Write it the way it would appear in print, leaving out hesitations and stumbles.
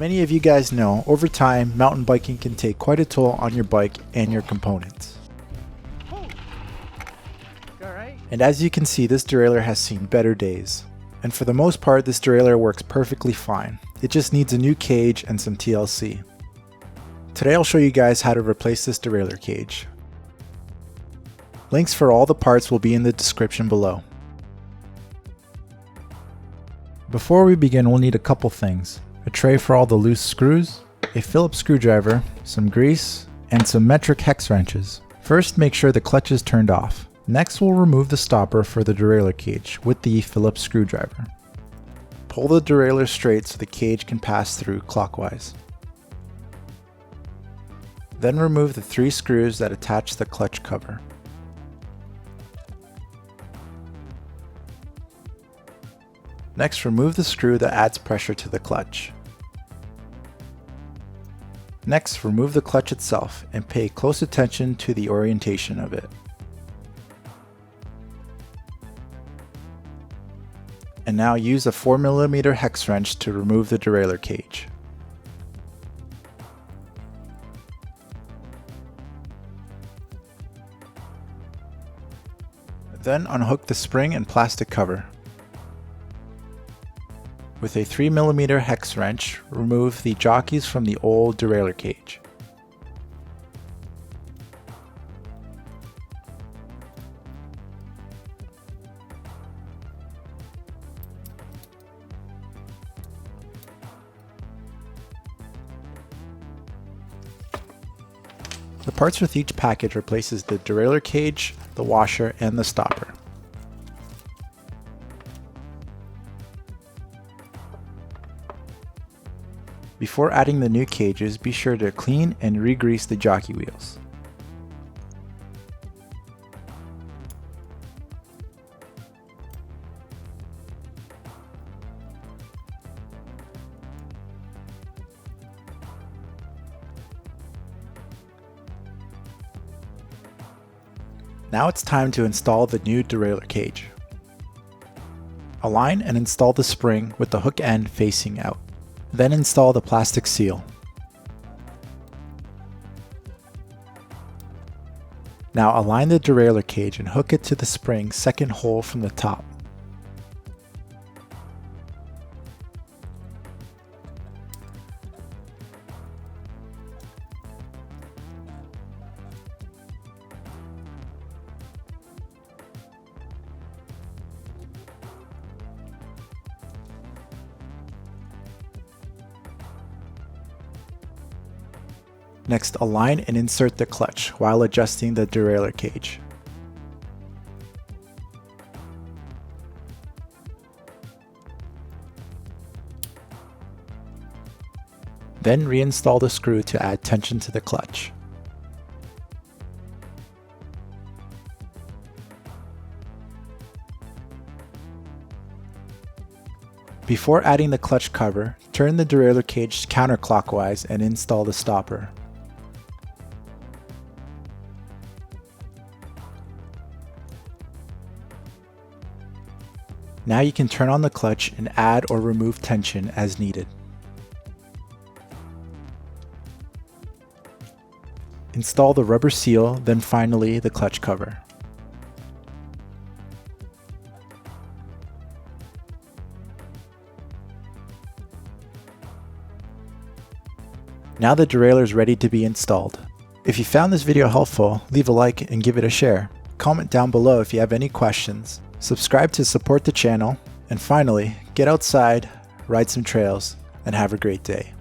many of you guys know, over time, mountain biking can take quite a toll on your bike and your components. And as you can see, this derailleur has seen better days. And for the most part, this derailleur works perfectly fine. It just needs a new cage and some TLC. Today I'll show you guys how to replace this derailleur cage. Links for all the parts will be in the description below. Before we begin, we'll need a couple things. A tray for all the loose screws, a Phillips screwdriver, some grease, and some metric hex wrenches. First, make sure the clutch is turned off. Next, we'll remove the stopper for the derailleur cage with the Phillips screwdriver. Pull the derailleur straight so the cage can pass through clockwise. Then remove the 3 screws that attach the clutch cover. Next, remove the screw that adds pressure to the clutch. Next, remove the clutch itself and pay close attention to the orientation of it. And now use a 4mm hex wrench to remove the derailleur cage. Then unhook the spring and plastic cover. With a 3mm hex wrench, remove the jockeys from the old derailleur cage. The parts with each package replaces the derailleur cage, the washer, and the stopper. Before adding the new cages, be sure to clean and re-grease the jockey wheels. Now it's time to install the new derailleur cage. Align and install the spring with the hook end facing out. Then install the plastic seal. Now align the derailleur cage and hook it to the spring second hole from the top. Next, align and insert the clutch while adjusting the derailleur cage. Then reinstall the screw to add tension to the clutch. Before adding the clutch cover, turn the derailleur cage counterclockwise and install the stopper. Now you can turn on the clutch and add or remove tension as needed. Install the rubber seal, then finally the clutch cover. Now the derailleur is ready to be installed. If you found this video helpful, leave a like and give it a share. Comment down below if you have any questions. Subscribe to support the channel, and finally, get outside, ride some trails, and have a great day.